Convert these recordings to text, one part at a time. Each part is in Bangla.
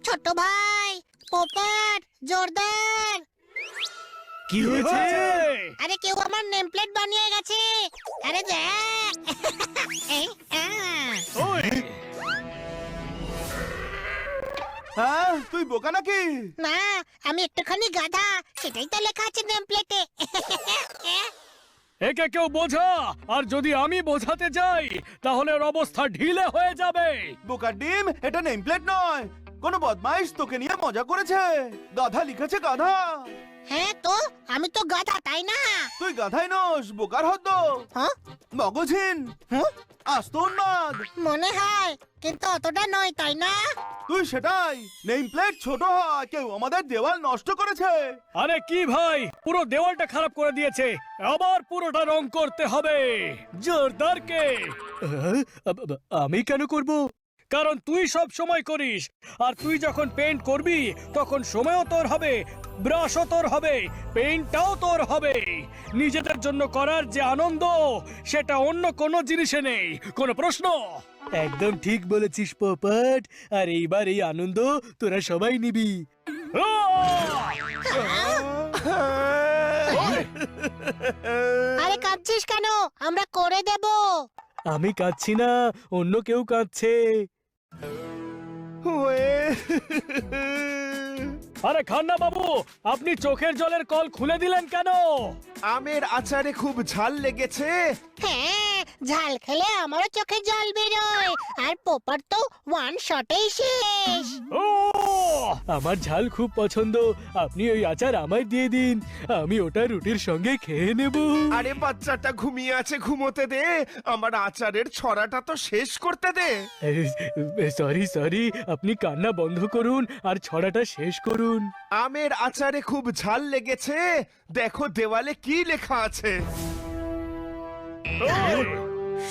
ছোট ভাই, পোপট, জোরদার। কি হয়েছে? আরে কেউ আমার নেম প্লেট বানিয়ে গেছে। আরে দেখ। হ্যাঁ, তুই বোকা নাকি? না, আমি একটুখানি গাধা, সেটাই তো লেখা আছে নেম প্লেটে। একে কেউ বোঝা, আর যদি আমি বোঝাতে যাই তাহলে ওর অবস্থা ঢিলে হয়ে যাবে। বোকার ডিম, এটা নেম প্লেট নয়। কোন বদমাইশ তোকে নিয়ে মজা করেছে। গাধা লিখেছে গাধা। হ্যাঁ তো, আমি তো গাধা, তাই না? তুই গাধাই নস, বোকার হদ্দ, হ্যাঁ, মগজহীন, আস্ত উন্মাদ। মনে হয়, কিন্তু অতটা নয়, তাই না? তুই সেটাই। নেম প্লেট ছোট হয়, কেউ আমাদের দেওয়াল নষ্ট করেছে। আরে কি ভাই, পুরো দেওয়ালটা খারাপ করে দিয়েছে, আবার পুরোটা রং করতে হবে। জোরদারকে আমি কেন করব? কারণ তুই সব সময় করিস, আর তুই যখন পেইন্ট করবি তখন সময়ও তোর হবে, ব্রাশও তোর হবে, পেইন্টটাও তোর হবে। নিজেদের জন্য করার যে আনন্দ, সেটা অন্য কোনো জিনিসে নেই। কোনো প্রশ্ন? একদম ঠিক বলেছিস পোপট, আর এইবার এই আনন্দ তোরা সবাই নিবি। আরে কাঁদছিস কেন? আমরা করে দেব। আমি কাঁদছি না, অন্য কেউ কাঁদছে। আরে খান্না বাবু, আপনি চোখের জলের কল খুলে দিলেন কেন? আমের আচারে খুব ঝাল লেগেছে। হ্যাঁ, ঝাল খেলে আমারও চোখে জল বেরোয়, আর পোপট তো ওয়ান শটেই শেষ। ও, আমার ঝাল খুব পছন্দ, আপনি ওই আচার আমায় দিয়ে দিন, আমি ওটা রুটির সঙ্গে খেয়ে নেব। আরে বাচ্চাটা ঘুমিয়ে আছে, ঘুমোতে দে। আমার আচারের ছড়াটা তো শেষ করতে দে। সরি সরি, আপনি কান্না বন্ধ করুন আর ছড়াটা শেষ করুন। আমের আচারে খুব ঝাল লেগেছে, দেখো দেওয়ালে কি লেখা আছে।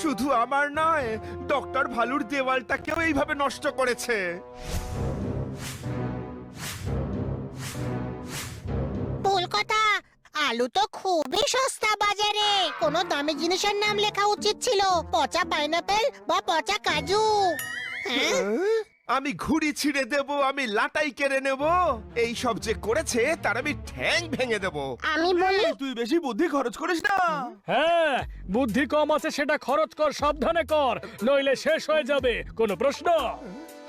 শুধু আমার নয়, ডক্টর ভালুর দেওয়ালটাকেও এইভাবে নষ্ট করেছে। ভুল কথা, আলু তো খুবই সস্তা বাজারে। কোনো দামি জিনিসের নাম লেখা উচিত ছিল, পচা পাইনাপেল বা পচা কাজু। হ্যাঁ? আমি ঘুড়ি ছিঁড়ে দেব, আমি লাটাই কেড়ে নেব, এই সব যে করেছে তার আমি ঠ্যাং ভেঙে দেব। আমি বলি, তুই বেশি বুদ্ধি খরচ করিস না। হ্যাঁ, বুদ্ধি কম আছে সেটা খরচ কর, সাবধানে কর, নইলে শেষ হয়ে যাবে। কোনো প্রশ্ন?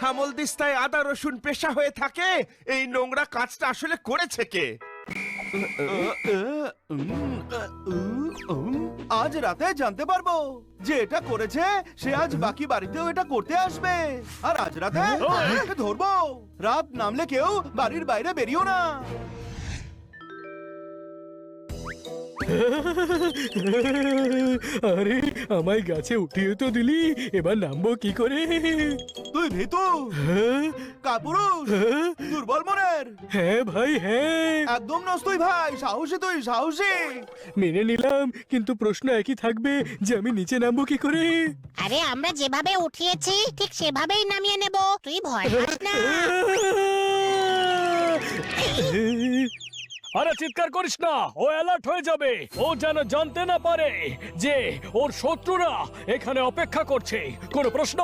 হামল দিস্তায় আদা রসুন পেশা হয়ে থাকে, এই নোংরা কাজটা আসলে করেছে কে? আজ রাতে জানতে পারবো যে এটা করেছে সে। আজ বাকি বাড়িতেও এটা করতে আসবে, আর আজ রাতে ওকে ধরবো। রাত নামলে কেউ বাড়ির বাইরে বেরিও না। আরে আমায় গাছে উঠিয়ে তো দিলি, এবার নামবো কি করে? তুই ভীতু, কাপুরুষ, দুর্বল মনের। হ্যাঁ ভাই, হ্যাঁ একদম নস তুই ভাই, সাহসী, তুই সাহসী। মেনে নিলাম, কিন্তু প্রশ্ন একই থাকবে যে আমি নিচে নামবো কি করে? আরে আমরা যেভাবে উঠিয়েছি ঠিক সেভাবেই নামিয়ে নেব, তুই ভয় পাস না। আরে চিৎকার করিস না, ও অ্যালার্ট হয়ে যাবে। ও যেন জানতে না পারে যে ওর শত্রুরা এখানে অপেক্ষা করছে। কোনো প্রশ্ন?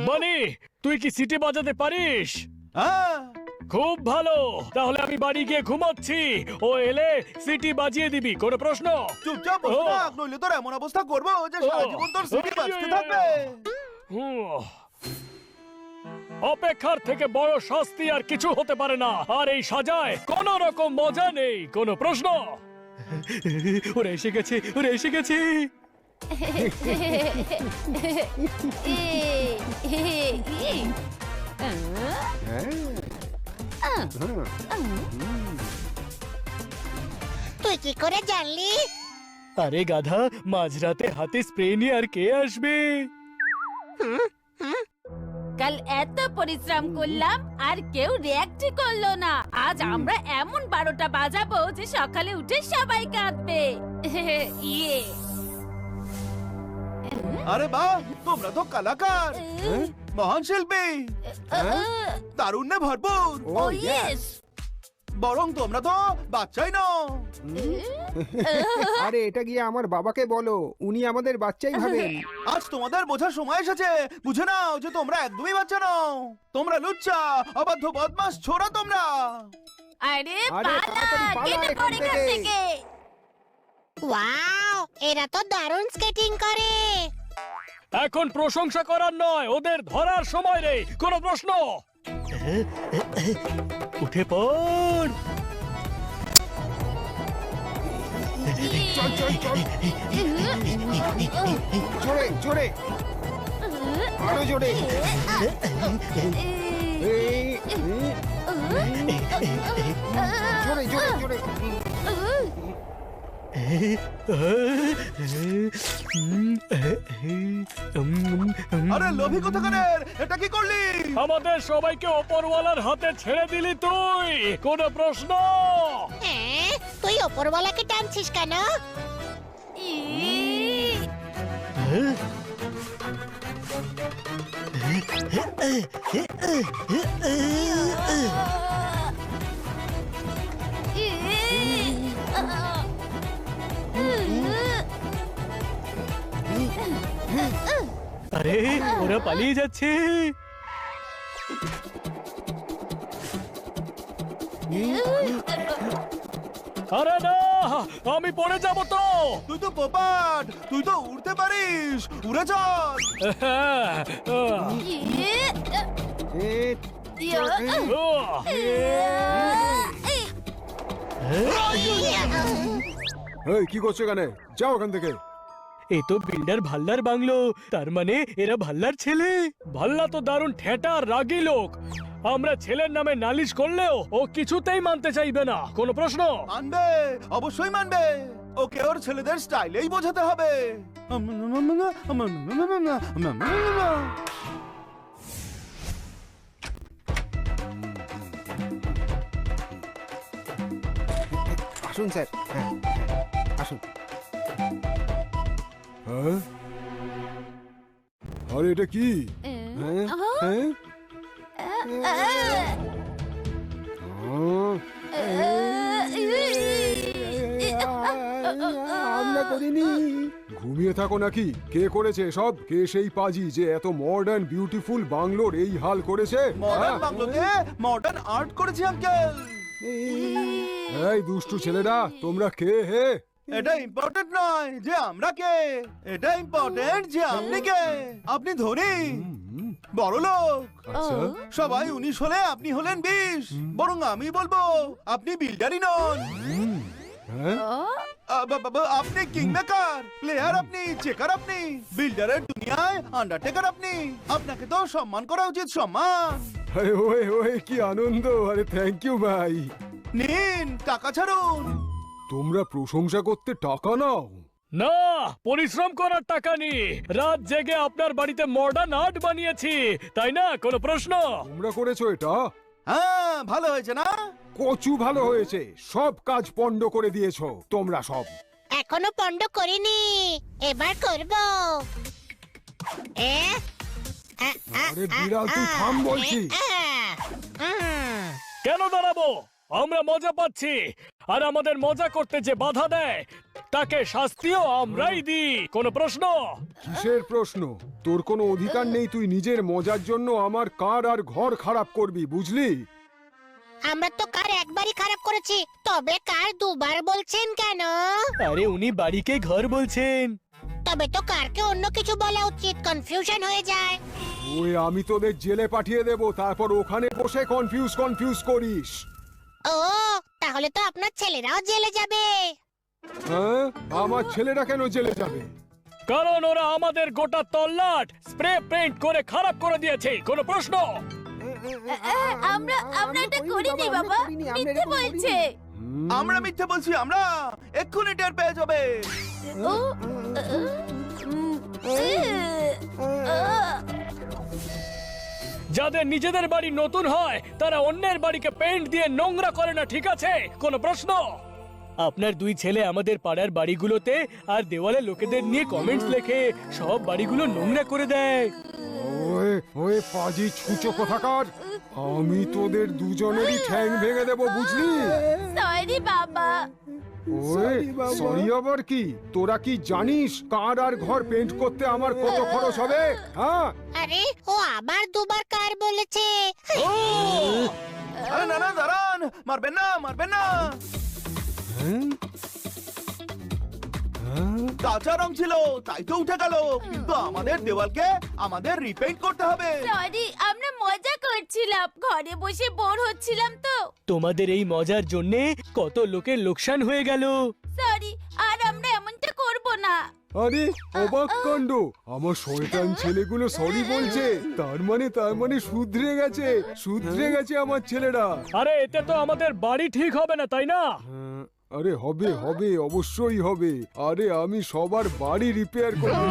বানি, তুই কি সিটি বাজাতে পারিস? হ্যাঁ, খুব ভালো, তাহলে আমি বাড়ি গিয়ে ঘুমাচ্ছি, ও এলে সিটি বাজিয়ে দিবি। কোনো প্রশ্ন? চুপচাপ বসে থাক, নইলে তোর এমন অবস্থা করবো যে সারা জীবন তোর সিটি বাজতে থাকবে। অপেক্ষার থেকে বড় শাস্তি আর কিছু হতে পারে না, আর এই সাজায় কোনো রকম মজা নেই। কোনো প্রশ্ন? ওরা এসে গেছে, ওরা এসে গেছে। তুই কি করে জানলি? আরে গাধা, মাঝরাতে হাতে স্প্রে নিয়ে আর কে আসবে? কাল এত পরিশ্রম করলাম আর কেউ রিয়াক্টই করলো না। আজ আমরা এমন 12টা বাজাবো যে সকালে উঠে সবাই কাঁদবে। ইয়ে আরে বাহ, তোমরা তো কলাকার, মহান শিল্পী, তারুণ্যে ভরপুর। ও ইয়েস। বরং তোমরা তো বাচ্চাই নও। আরে এটা গিয়ে আমার বাবাকে বলো, উনি আমাদের বাচ্চাই ভাবেন। আজ তোমাদের বোঝার সময় এসেছে। বুঝে নাও যে তোমরা একদমই বাচ্চা নও। তোমরা লুচ্চা, অবাধ্য, বদমাস ছোড়া তোমরা। আরে আরে, পালা, তাড়াতাড়ি পালা কেটে এখান পড়ে এখান থেকে। থেকে। ওয়াও, এরা তো দারুণ স্কেটিং করে। এখন প্রশংসা করার নয়, ওদের ধরার সময় রে। কোনো প্রশ্ন? উঠে পড়। চল চল চল, জোরে জোরে, আরো জোরে। এই, জোরে জোরে জোরে। আরে লোভী কোথাকারের, এটা কি করলি? আমাদের সবাইকে ওপরওয়ালার হাতে ছেড়ে দিলি তুই। কোনো প্রশ্ন? হ্যাঁ, তুই ওপরওয়ালাকে টানছিস কেন? আরে ওরা পালিয়ে যাচ্ছে। আরে না, আমি পড়ে যাব তো। তুই তো পোপাট, তুই তো উড়তে পারিস। উড়ে চল। এই কি করছো এখানে? যাও ওখান থেকে। এ তো বিল্ডার ভাল্লার বাংলো, তার মানে এরা ভাল্লার ছেলে। ভাল্লা তো দারুণ ঠেটা রাগী লোক। আমরা ছেলের নামে নালিশ করলেও ও কিছুতেই মানতে চাইবে না। কোনো প্রশ্ন? মানবে, অবশ্যই মানবে। ওকে ওর ছেলেদের স্টাইলেই বোঝাতে হবে। আসুন স্যার, হ্যাঁ আসুন। আরে এটা কি? হ্যাঁ হ্যাঁ আমরা করিনি। ঘুমিয়ে থাকো নাকি? কে করেছে সব? কে সেই পাজি যে এত মডার্ন বিউটিফুল বাংলোর এই হাল করেছে? মডার্ন হ্যাঁ? বাংলোতে মডার্ন আর্ট করেছি আঙ্কেল। এই দুষ্টু ছেলেরা, তোমরা কে হে? এটা ইম্পর্টেন্ট নয় যে আমরা কে, এটা ইম্পর্টেন্ট যে আপনি কে। আপনি ধরি বড় লোক, আচ্ছা, সবাই 19 হলে আপনি হলেন 20। বরং আমি বলবো আপনি বিল্ডারই নন। হ্যাঁ আপনি কিং মেকার, প্লেয়ার আপনি, চেকার আপনি, বিল্ডারের দুনিয়ায় আন্ডারটেকার আপনি। আপনাকে তো সম্মান করা উচিত, সম্মান। আরে ওয়ে ওয়ে, কি আনন্দ! আরে থ্যাংক ইউ ভাই। নিন টাকা ছাড়ুন। তোমরা প্রশংসা করতে টাকা নাও? না, পরিশ্রম করার টাকা নি। রাত জেগে আপনার বাড়িতে মডার্ন আর্ট বানিয়েছি, তাই না? কোনো প্রশ্ন? তোমরা করেছো এটা? হ্যাঁ, ভালো হয়েছে না? কচু ভালো হয়েছে। সব কাজ পণ্ড করে দিয়েছো তোমরা সব। এখনো পণ্ড করিনি, এবার করব। আরে বিড়াল, তুই থাম বলছি। কেন দাঁড়াবো? আমরা মজা পাচ্ছি, আর আমাদের মজা করতে যে বাধা দেয় তাকে শাস্তিও আমরাই দিই। কোনো প্রশ্ন? কিসের প্রশ্ন? তোর কোনো অধিকার নেই তুই নিজের মজার জন্য আমার কার আর ঘর খারাপ করবি, বুঝলি? আমরা তো কার একবারই খারাপ করেছি, তবে কার দুবার বলছেন কেন? আরে উনি বাড়িকে ঘর বলছেন। তবে তো কারকে অন্য কিছু বলা উচিত, কনফিউশন হয়ে যায়। ওই আমি তোদের জেলে পাঠিয়ে দেব, তারপর ওখানে বসে কনফিউজ করিস। ও, তাহলে তো আপনার ছেলেরাও জেলে যাবে। হ্যাঁ, আমার ছেলেরা কেন জেলে যাবে? কারণ ওরা আমাদের গোটা তল্লাট স্প্রে পেইন্ট করে খারাপ করে দিয়েছে। কোনো প্রশ্ন? আমরা এটা করিনি বাবা, মিথ্যে বলছে। আমরা মিথ্যে বলছি? আমরা এক্ষুনি টের পেয়ে যাবে। ও যাদের নিজেদের বাড়ি নতুন হয় তারা অন্যের বাড়িকে পেইন্ট দিয়ে নোংরা করে না, ঠিক আছে? কোনো প্রশ্ন? আপনার দুই ছেলে আমাদের পাড়ার বাড়িগুলোতে আর দেওয়ালে লোকেদের নিয়ে কমেন্টস লেখে, সব বাড়িগুলো নোংরা করে দেয়। ওয়ে ওয়ে পাজি ছুঁচো কোথাকার, আমি তোদের দুজনেরই ঠ্যাং ভেঙে দেবো, বুঝলি? সরি বাবা। ওয়ে সরি আবার কি? তোরা কি জানিস কার আর ঘর পেইন্ট করতে আমার কত খরচ হবে? হ্যাঁ, আরে ও আবার দুবার কার বলেছে। আরে না না, দাঁড়ান, মারবেন না, মারবেন না। কাঁচা রং ছিল তাই তো উঠে গেল, কিন্তু আমাদের দেওয়ালকে আমাদের রিপেইন্ট করতে হবে। সরি, আমরা মজা করছিলাম, ঘরে বসে বোর হচ্ছিলাম তো। তোমাদের এই মজার জন্যে কত লোকের লোকসান হয়ে গেল। সরি, আর আমরা এমনটা করব না। আরে অবাক কাণ্ড, আমার শয়তান ছেলেগুলো সরি বলছে, তার মানে শুধরে গেছে আমার ছেলেরা। আরে এতে তো আমাদের বাড়ি ঠিক হবে না, তাই না? আরে হবে হবে, অবশ্যই হবে। আরে আমি সবার বাড়ি রিপেয়ার করব।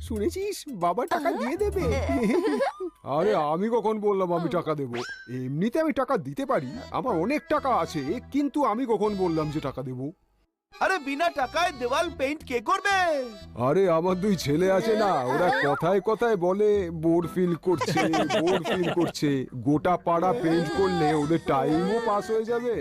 শুনেছিস বাবা টাকা দিয়ে দেবে। আরে আমি কখন বললাম আমি টাকা দেব? এমনিতে আমি টাকা দিতে পারি, আমার অনেক টাকা আছে, কিন্তু আমি কখন বললাম যে টাকা দেব? আরে বিনা টাকায় দেওয়াল পেইন্ট কে করবে? আরে আমার দুই ছেলে আছে না, ওরা কথায় কথায় বলে বোর ফিল করছে। গোটা পাড়া পেইন্ট করলে ওদের টাইমও পাস হয়ে যাবে।